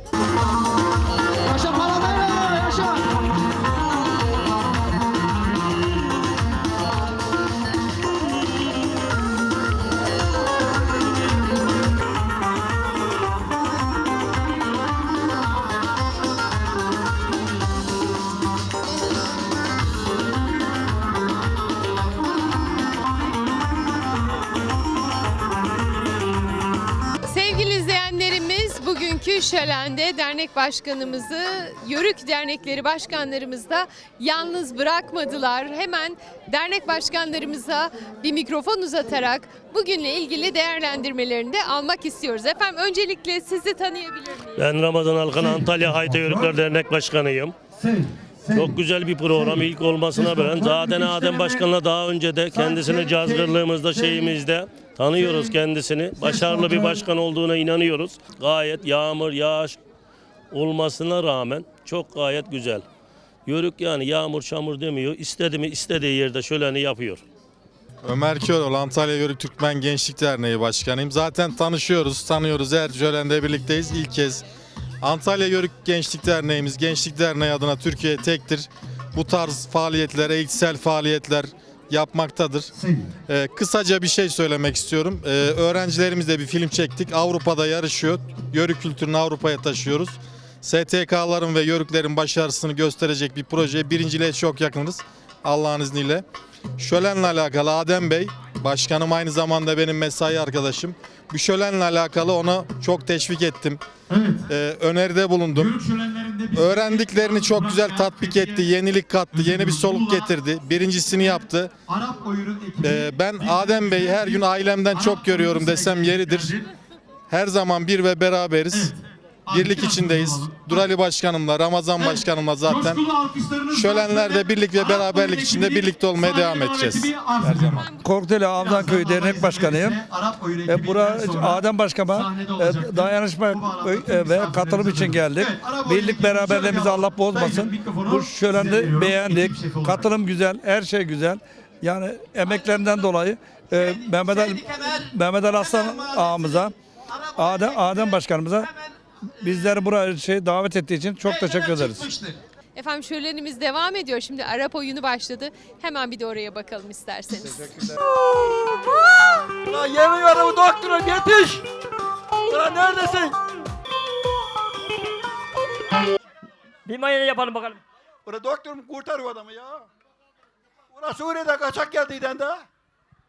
Sevgili izleyenlerimiz, bugünkü şölende dernek başkanımızı, yörük dernekleri başkanlarımız da yalnız bırakmadılar. Hemen dernek başkanlarımıza bir mikrofon uzatarak bugünle ilgili değerlendirmelerini de almak istiyoruz. Efendim öncelikle sizi tanıyabilir miyim? Ben Ramazan Alkan, Antalya Hayta Yörükler Dernek Başkanıyım. Çok güzel bir program, ilk olmasına rağmen zaten Adem Başkan'la daha önce de kendisini cazgırlığımızda şeyimizde tanıyoruz kendisini. Başarılı bir başkan olduğuna inanıyoruz. Gayet yağmur, yağış olmasına rağmen çok gayet güzel. Yörük yani yağmur çamur demiyor. İstedi mi istediği yerde şöleni yapıyor. Ömer Köroğlu, Antalya Yörük Türkmen Gençlik Derneği Başkanıyım. Zaten tanıyoruz. Her şölende birlikteyiz. İlk kez Antalya Yörük Gençlik Derneğimiz, Gençlik Derneği adına Türkiye tektir. Bu tarz faaliyetler, eğitsel faaliyetler yapmaktadır. Kısaca bir şey söylemek istiyorum. Öğrencilerimizle bir film çektik. Avrupa'da yarışıyor. Yörük kültürünü Avrupa'ya taşıyoruz. STK'ların ve yörüklerin başarısını gösterecek bir proje. Birinciliğe çok yakınız Allah'ın izniyle. Şölenle alakalı Adem Bey, başkanım aynı zamanda benim mesai arkadaşım. Bu şölenle alakalı ona çok teşvik ettim. Öneride bulundum. Öğrendiklerini çok güzel tatbik etti, yenilik kattı, yeni bir soluk getirdi. Birincisini yaptı. Ben Adem Bey'i her gün ailemden çok görüyorum desem yeridir. Her zaman bir ve beraberiz. Birlik içindeyiz. Durali Başkanımla, Ramazan Başkanımla zaten şölenlerde birlik ve beraberlik içinde birlikte olmaya devam edeceğiz. Her zaman. Korkuteli Avdanköy Dernek Başkanıyım. Buraya Adem Başkan'a dayanışma ve katılım için geldik. Birlik beraberliğimizi Allah bozmasın. Bu şöleni beğendik. Katılım güzel, her şey güzel. Yani emeklerinden dolayı Mehmet Ali Aslan ağamıza, Adem Başkanımıza bizleri buraya davet ettiği için çok teşekkür ederiz. Efendim şölenimiz devam ediyor. Şimdi Arap oyunu başladı. Hemen bir de oraya bakalım isterseniz. Ulan yanıyorum doktorum, yetiş! Ulan neredesin? Bir mayını yapalım bakalım. Ulan doktorum kurtar o adamı ya. Ulan Suriye'de kaçak geldiyden de.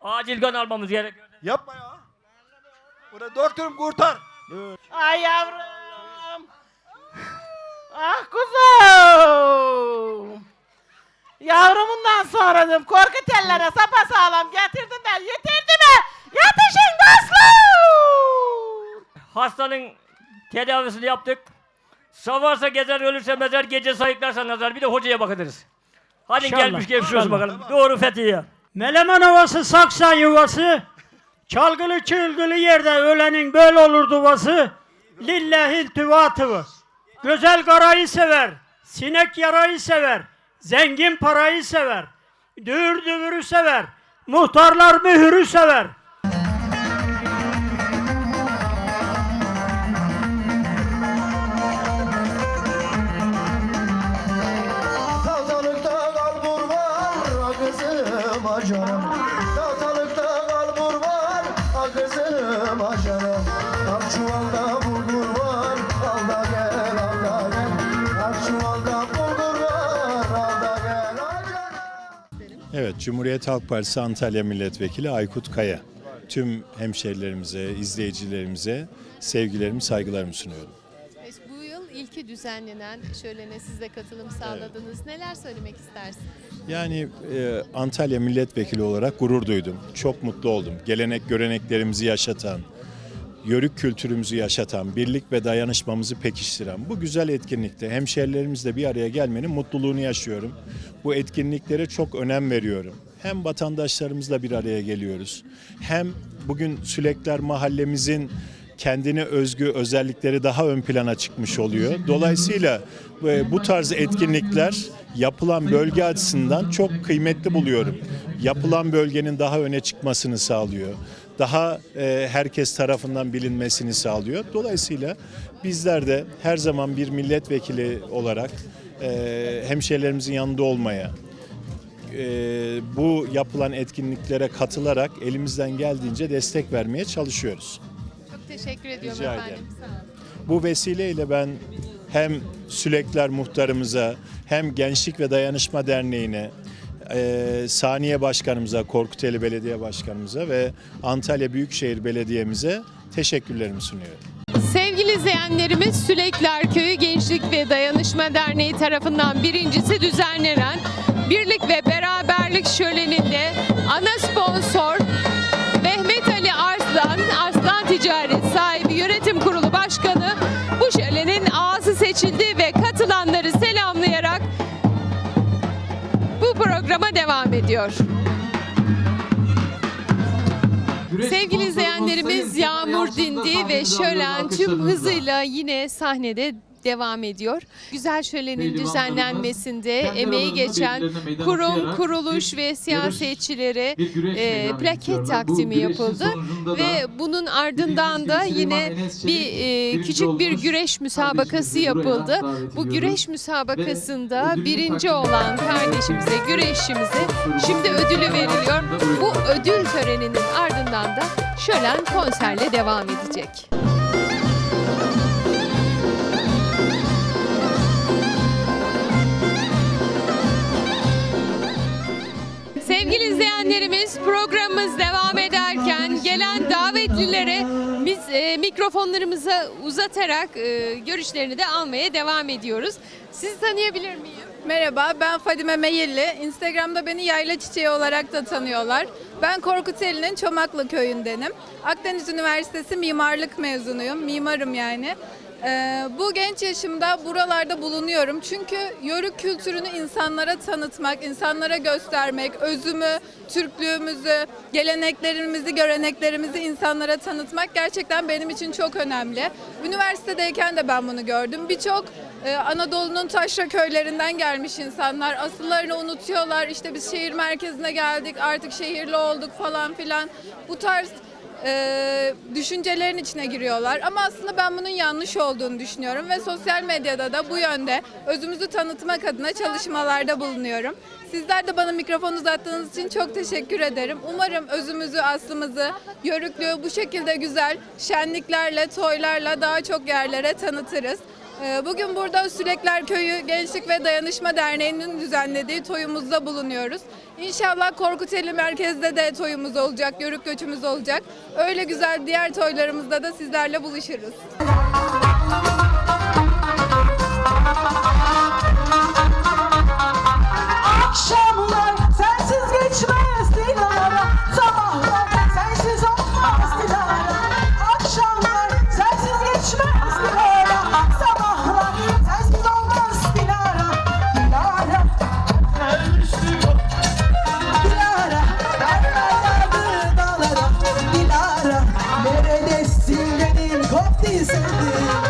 Acil kan almamız gerekiyor. Yapma ya. Ulan doktorum kurtar. Ay yavrum. Ah kuzum. Yavrumundan sonradım. Korku tellere sapasağlam getirdin de yitirdi mi? Yetişin dostlar. Hastanın tedavisini yaptık. Savarsa gezer, ölürse mezar, gece sayıklarsa nazar. Bir de hocaya bakırız. Hadi İnşallah. gelmiş geçiyoruz bakalım. Doğru Fethiye. Melemen Ovası saksan yuvası, çalgılı çılgılı yerde ölenin böyle olur duvası, lillahi tüvatıvı. Güzel karayı sever, sinek yarayı sever, zengin parayı sever, düğür düvürü sever, muhtarlar mühürü sever. Saldalıkta acanım. Salatalıkta kalbur var, a kızım acanım. Al çuvalda bulgur var, al da gel, al da gel. Al çuvalda bulgur var, al da gel acanım. Evet, Cumhuriyet Halk Partisi Antalya Milletvekili Aykut Kaya. Tüm hemşehrilerimize, izleyicilerimize sevgilerimi, saygılarımı sunuyorum. Bu yıl ilki düzenlenen şölene siz de katılım sağladınız. Neler söylemek istersiniz? Yani Antalya Milletvekili olarak gurur duydum. Çok mutlu oldum. Gelenek göreneklerimizi yaşatan, yörük kültürümüzü yaşatan, birlik ve dayanışmamızı pekiştiren bu güzel etkinlikte hemşehrilerimizle bir araya gelmenin mutluluğunu yaşıyorum. Bu etkinliklere çok önem veriyorum. Hem vatandaşlarımızla bir araya geliyoruz, hem bugün Sülekler mahallemizin kendine özgü özellikleri daha ön plana çıkmış oluyor. Dolayısıyla bu tarz etkinlikler yapılan bölge açısından çok kıymetli buluyorum. Yapılan bölgenin daha öne çıkmasını sağlıyor. Daha herkes tarafından bilinmesini sağlıyor. Dolayısıyla bizler de her zaman bir milletvekili olarak hemşehrilerimizin yanında olmaya, bu yapılan etkinliklere katılarak elimizden geldiğince destek vermeye çalışıyoruz. Çok teşekkür ediyorum Rica efendim. ederim. Sağ olun. Bu vesileyle ben hem Sülekler muhtarımıza, hem Gençlik ve Dayanışma Derneği'ne, Saniye Başkanımıza, Korkuteli Belediye Başkanımıza ve Antalya Büyükşehir Belediye'mize teşekkürlerimi sunuyorum. Sevgili izleyenlerimiz, Sülekler Köyü Gençlik ve Dayanışma Derneği tarafından birincisi düzenlenen Birlik ve Beraberlik Şöleni'nde ana sponsor Mehmet Ali Arslan, Arslan Ticaret sahibi yönetim kurulu başkanı bu şölenin ağası seçildi ve katılanları selamlayarak bu programa devam ediyor. Sevgili izleyenlerimiz, yağmur dindi ve şölen tüm hızıyla yine sahnede devam ediyor. Güzel şölenin düzenlenmesinde emeği geçen kurum, kuruluş ve siyasetçilere plaket takdimi yapıldı ve bunun ardından da yine küçük bir güreş müsabakası yapıldı. Bu güreş müsabakasında birinci olan kardeşimize, güreşçimize şimdi ödülü veriliyor. Bu ödül töreninin ardından da şölen konserle devam edecek. Sevgili izleyenlerimiz, programımız devam ederken gelen davetlilere biz mikrofonlarımızı uzatarak görüşlerini de almaya devam ediyoruz. Sizi tanıyabilir miyim? Merhaba, ben Fadime Meyilli. Instagram'da beni Yayla Çiçeği olarak da tanıyorlar. Ben Korkuteli'nin Çomaklı köyündenim. Akdeniz Üniversitesi mimarlık mezunuyum, mimarım yani. Bu genç yaşımda buralarda bulunuyorum. Çünkü yörük kültürünü insanlara tanıtmak, insanlara göstermek, özümü, Türklüğümüzü, geleneklerimizi, göreneklerimizi insanlara tanıtmak gerçekten benim için çok önemli. Üniversitedeyken de ben bunu gördüm. Birçok Anadolu'nun taşra köylerinden gelmiş insanlar asıllarını unutuyorlar. İşte biz şehir merkezine geldik, artık şehirli olduk falan filan. Bu tarz düşüncelerin içine giriyorlar. Ama aslında ben bunun yanlış olduğunu düşünüyorum ve sosyal medyada da bu yönde özümüzü tanıtmak adına çalışmalarda bulunuyorum. Sizler de bana mikrofon uzattığınız için çok teşekkür ederim. Umarım özümüzü, aslımızı, yörüklüğü bu şekilde güzel şenliklerle, toylarla daha çok yerlere tanıtırız. Bugün burada Sülekler Köyü Gençlik ve Dayanışma Derneği'nin düzenlediği toyumuzda bulunuyoruz. İnşallah Korkuteli merkezde de toyumuz olacak, yörük göçümüz olacak. Öyle güzel diğer toylarımızda da sizlerle buluşuruz. Akşamlar sensiz geçmez Dilara, sabahlar sensiz olmaz Dilara. Akşamlar sensiz geçmez Dilara, sabahlar sensiz olmaz Dilara. Dilara, Dilara, derler dağlara. Dilara, neredesin benim koptu sevdiğim.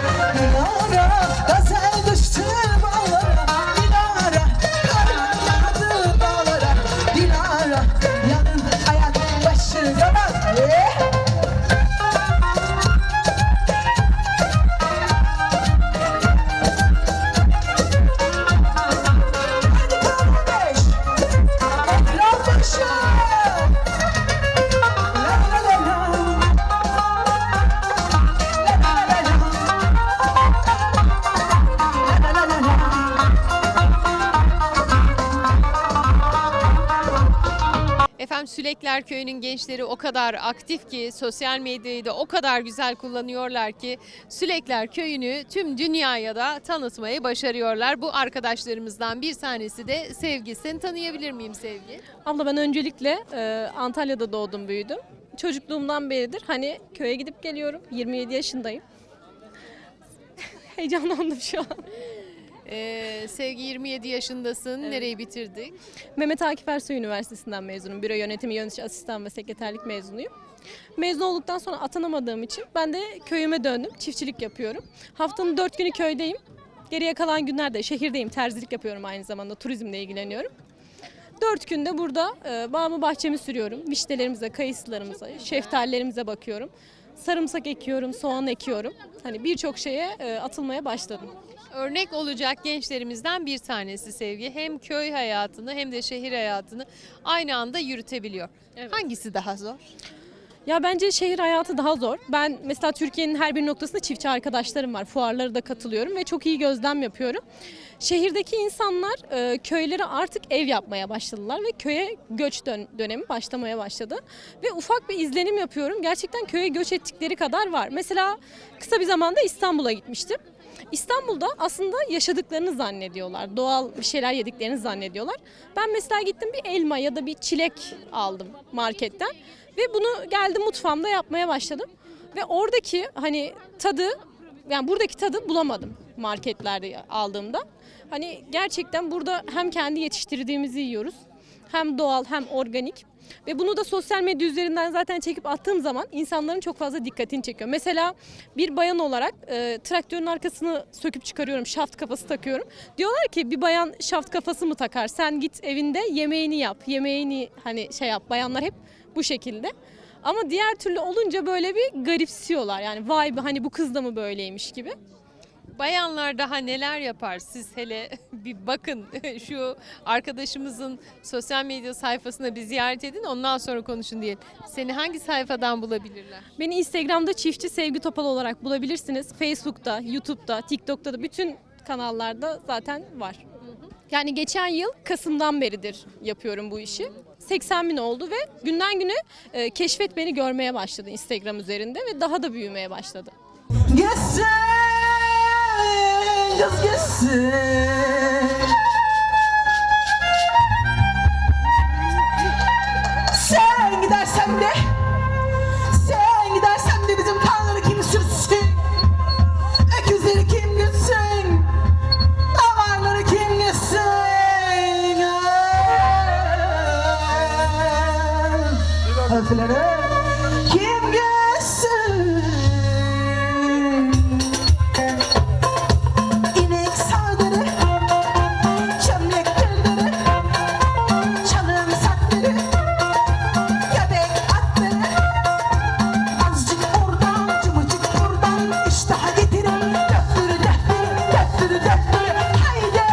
Sülekler Köyü'nün gençleri o kadar aktif ki sosyal medyayı da o kadar güzel kullanıyorlar ki Sülekler Köyü'nü tüm dünyaya da tanıtmayı başarıyorlar. Bu arkadaşlarımızdan bir tanesi de Sevgi. Seni tanıyabilir miyim Sevgi? Abla ben öncelikle Antalya'da doğdum büyüdüm. Çocukluğumdan beridir hani köye gidip geliyorum. 27 yaşındayım. Heyecanlandım şu an. Sevgi 27 yaşındasın. Nereyi bitirdik? Mehmet Akif Ersoy Üniversitesi'nden mezunum. Büro yönetimi, yönetici, asistan ve sekreterlik mezunuyum. Mezun olduktan sonra atanamadığım için ben de köyüme döndüm. Çiftçilik yapıyorum. Haftanın 4 günü köydeyim. Geriye kalan günlerde şehirdeyim. Terzilik yapıyorum aynı zamanda. Turizmle ilgileniyorum. 4 günde burada bağımı bahçemi sürüyorum. Vişnelerimize, kayısılarımıza, şeftalilerimize bakıyorum. Sarımsak ekiyorum, soğan ekiyorum. Hani birçok şeye atılmaya başladım. Örnek olacak gençlerimizden bir tanesi Sevgi. Hem köy hayatını hem de şehir hayatını aynı anda yürütebiliyor. Hangisi daha zor? Ya bence şehir hayatı daha zor. Ben mesela Türkiye'nin her bir noktasında çiftçi arkadaşlarım var. Fuarlara da katılıyorum ve çok iyi gözlem yapıyorum. Şehirdeki insanlar köylere artık ev yapmaya başladılar ve köye göç dönemi başlamaya başladı. Ve ufak bir izlenim yapıyorum. Gerçekten köye göç ettikleri kadar var. Mesela kısa bir zamanda İstanbul'a gitmiştim. İstanbul'da aslında yaşadıklarını zannediyorlar. Doğal bir şeyler yediklerini zannediyorlar. Ben mesela gittim bir elma ya da bir çilek aldım marketten. Ve bunu geldim mutfağımda yapmaya başladım. Ve oradaki hani tadı, yani buradaki tadı bulamadım marketlerde aldığımda. Hani gerçekten burada hem kendi yetiştirdiğimizi yiyoruz, hem doğal hem organik. Ve bunu da sosyal medya üzerinden zaten çekip attığım zaman insanların çok fazla dikkatini çekiyor. Mesela bir bayan olarak traktörün arkasını söküp çıkarıyorum, şaft kafası takıyorum. Diyorlar ki bir bayan şaft kafası mı takar? Sen git evinde yemeğini yap, yemeğini hani şey yap. Bayanlar hep bu şekilde. Ama diğer türlü olunca böyle bir garipsiyorlar. Yani vay be hani bu kız da mı böyleymiş gibi. Bayanlar daha neler yapar? Siz hele bir bakın şu arkadaşımızın sosyal medya sayfasına bir ziyaret edin, ondan sonra konuşun diyelim. Seni hangi sayfadan bulabilirler? Beni Instagram'da Çiftçi Sevgi Topal olarak bulabilirsiniz. Facebook'ta, YouTube'da, TikTok'ta da bütün kanallarda zaten var. Yani geçen yıl Kasım'dan beridir yapıyorum bu işi. 80.000 oldu ve günden güne keşfet beni görmeye başladı Instagram üzerinde ve daha da büyümeye başladı. Gitsin, kız gitsin. Sen gidersen de, sen gidersen de bizim kanları kim sürsün? Öküzleri kim gütsün? Davarları kim gütsün? Harfleri kim gütsün? İnek sağları, çömlek kırları, çalım sakları, göbek atları. Azıcık oradan, cıvıcık buradan, iştaha getirin. Döftürü döftürü, döftürü döftürü, haydi.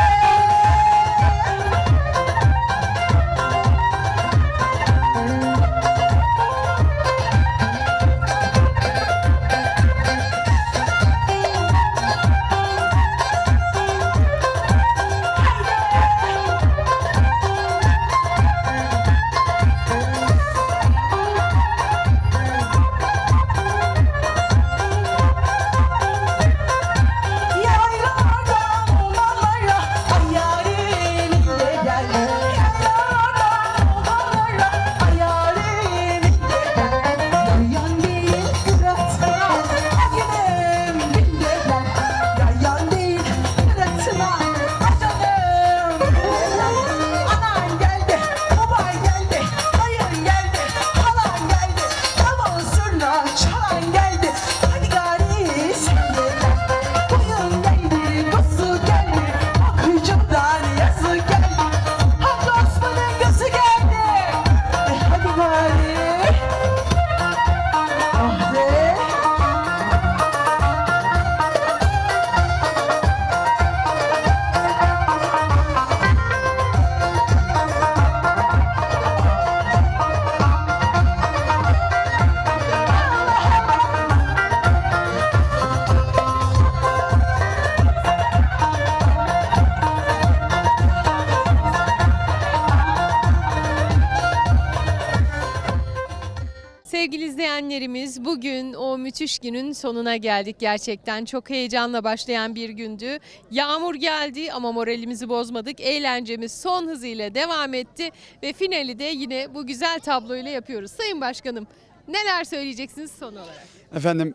izleyenlerimiz, bugün o müthiş günün sonuna geldik gerçekten. Çok heyecanla başlayan bir gündü. Yağmur geldi ama moralimizi bozmadık. Eğlencemiz son hızıyla devam etti ve finali de yine bu güzel tabloyla yapıyoruz. Sayın Başkanım, neler söyleyeceksiniz son olarak? Efendim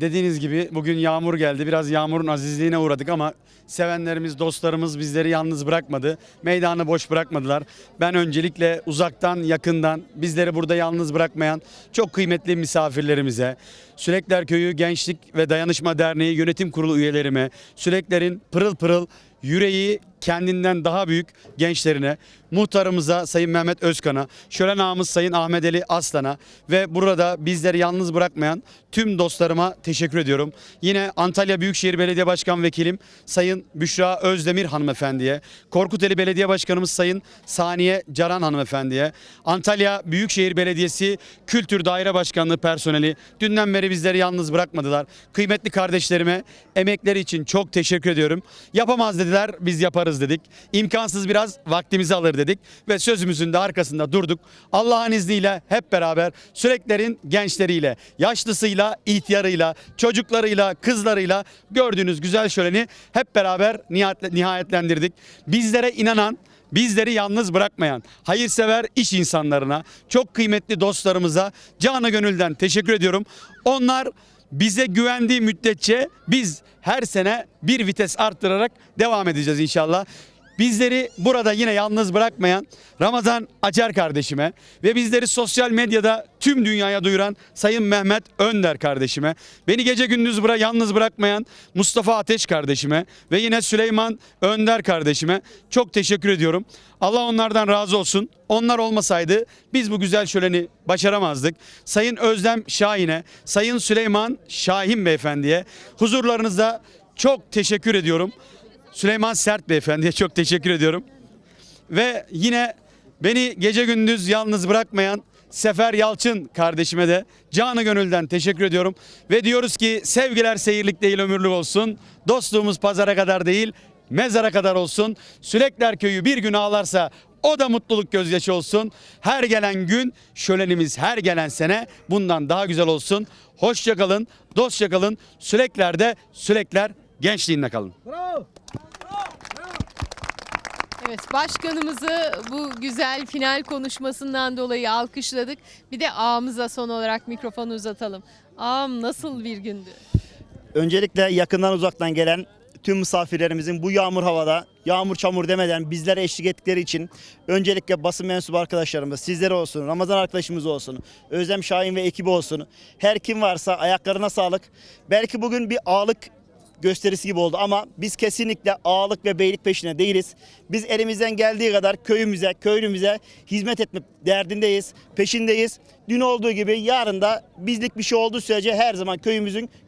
dediğiniz gibi bugün yağmur geldi. Biraz yağmurun azizliğine uğradık ama sevenlerimiz, dostlarımız bizleri yalnız bırakmadı. Meydanı boş bırakmadılar. Ben öncelikle uzaktan, yakından bizleri burada yalnız bırakmayan çok kıymetli misafirlerimize, Sülekler Köyü Gençlik ve Dayanışma Derneği Yönetim Kurulu üyelerime, Sülekler'in pırıl pırıl yüreği kendinden daha büyük gençlerine, muhtarımıza Sayın Mehmet Özkan'a, şölen ağamız Sayın Ahmet Ali Aslan'a ve burada bizleri yalnız bırakmayan tüm dostlarıma teşekkür ediyorum. Yine Antalya Büyükşehir Belediye Başkan Vekilim Sayın Büşra Özdemir hanımefendiye, Korkuteli Belediye Başkanımız Sayın Saniye Caran hanımefendiye, Antalya Büyükşehir Belediyesi Kültür Daire Başkanlığı personeli dünden beri bizleri yalnız bırakmadılar. Kıymetli kardeşlerime emekleri için çok teşekkür ediyorum. Yapamaz dediler, biz yaparız dedik. İmkansız biraz vaktimizi alır dedik ve sözümüzün de arkasında durduk. Allah'ın izniyle hep beraber Sülekler'in gençleriyle, yaşlısıyla, ihtiyarıyla, çocuklarıyla, kızlarıyla gördüğünüz güzel şöleni hep beraber nihayetlendirdik. Bizlere inanan, bizleri yalnız bırakmayan hayırsever iş insanlarına, çok kıymetli dostlarımıza canı gönülden teşekkür ediyorum. Onlar bize güvendiği müddetçe biz her sene bir vites arttırarak devam edeceğiz inşallah. Bizleri burada yine yalnız bırakmayan Ramazan Acar kardeşime ve bizleri sosyal medyada tüm dünyaya duyuran Sayın Mehmet Önder kardeşime, beni gece gündüz yalnız bırakmayan Mustafa Ateş kardeşime ve yine Süleyman Önder kardeşime çok teşekkür ediyorum. Allah onlardan razı olsun. Onlar olmasaydı biz bu güzel şöleni başaramazdık. Sayın Özlem Şahin'e, Sayın Süleyman Şahin beyefendiye huzurlarınızda çok teşekkür ediyorum. Süleyman Sert beyefendiye çok teşekkür ediyorum. Ve yine beni gece gündüz yalnız bırakmayan Sefer Yalçın kardeşime de canı gönülden teşekkür ediyorum. Ve diyoruz ki sevgiler seyirlik değil ömürlük olsun. Dostluğumuz pazara kadar değil mezara kadar olsun. Sülekler Köyü bir gün ağlarsa o da mutluluk gözyaşı olsun. Her gelen gün şölenimiz her gelen sene bundan daha güzel olsun. Hoşça kalın, dostça kalın. Sülekler'de Sülekler gençliğinde kalın. Evet, başkanımızı bu güzel final konuşmasından dolayı alkışladık. Bir de ağamıza son olarak mikrofonu uzatalım. Ağam, nasıl bir gündü? Öncelikle yakından uzaktan gelen tüm misafirlerimizin bu yağmur havada, yağmur çamur demeden bizlere eşlik ettikleri için öncelikle basın mensubu arkadaşlarımız, sizlere olsun, Ramazan arkadaşımız olsun, Özlem Şahin ve ekibi olsun. Her kim varsa ayaklarına sağlık. Belki bugün bir ağalık gösterisi gibi oldu ama biz kesinlikle ağalık ve beylik peşine değiliz. Biz elimizden geldiği kadar köyümüze, köylümüze hizmet etme derdindeyiz, peşindeyiz. Dün olduğu gibi yarın da bizlik bir şey olduğu sürece her zaman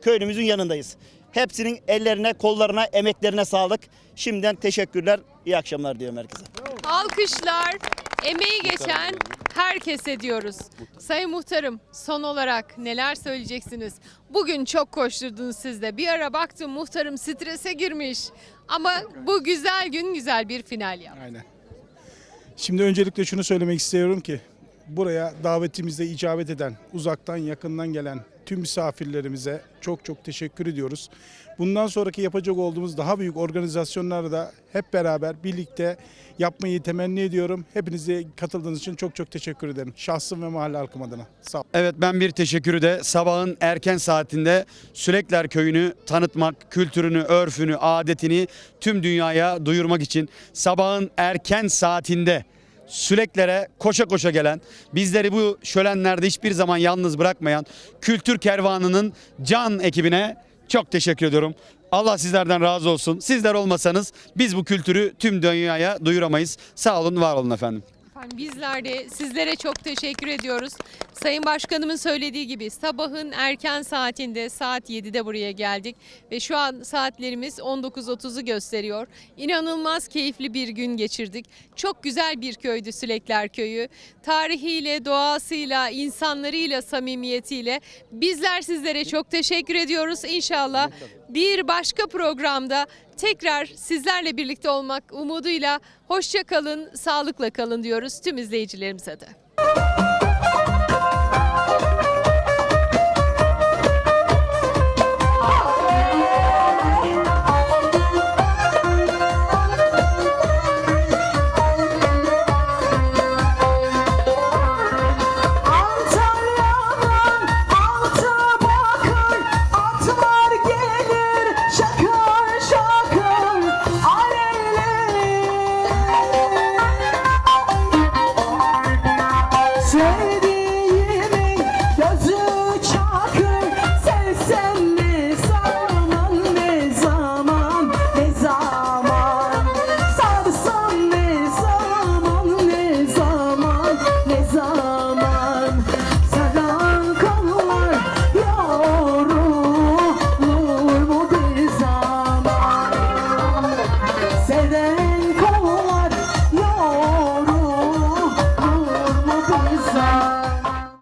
köylümüzün yanındayız. Hepsinin ellerine, kollarına, emeklerine sağlık. Şimdiden teşekkürler, iyi akşamlar diyorum herkese. Alkışlar, emeği geçen herkese diyoruz. Sayın Muhtarım, son olarak neler söyleyeceksiniz? Bugün çok koşturdunuz siz de. Bir ara baktım muhtarım strese girmiş. Ama bu güzel gün güzel bir final yaptı. Aynen. Şimdi öncelikle şunu söylemek istiyorum ki buraya davetimizde icabet eden, uzaktan yakından gelen tüm misafirlerimize çok çok teşekkür ediyoruz. Bundan sonraki yapacak olduğumuz daha büyük organizasyonları da hep beraber birlikte yapmayı temenni ediyorum. Hepinize katıldığınız için çok çok teşekkür ederim. Şahsım ve mahalle halkım adına. Sağ olun. Evet, ben bir teşekkürü de sabahın erken saatinde Sülekler Köyü'nü tanıtmak, kültürünü, örfünü, adetini tüm dünyaya duyurmak için sabahın erken saatinde Sülekler'e koşa koşa gelen, bizleri bu şölenlerde hiçbir zaman yalnız bırakmayan Kültür Kervanı'nın can ekibine çok teşekkür ediyorum. Allah sizlerden razı olsun. Sizler olmasanız biz bu kültürü tüm dünyaya duyuramayız. Sağ olun, var olun efendim. Efendim, bizler de sizlere çok teşekkür ediyoruz. Sayın Başkanımın söylediği gibi sabahın erken saatinde saat 7'de buraya geldik ve şu an saatlerimiz 19.30'u gösteriyor. İnanılmaz keyifli bir gün geçirdik. Çok güzel bir köydü Sülekler Köyü. Tarihiyle, doğasıyla, insanlarıyla, samimiyetiyle bizler sizlere çok teşekkür ediyoruz. İnşallah bir başka programda tekrar sizlerle birlikte olmak umuduyla hoşça kalın, sağlıkla kalın diyoruz tüm izleyicilerimize de.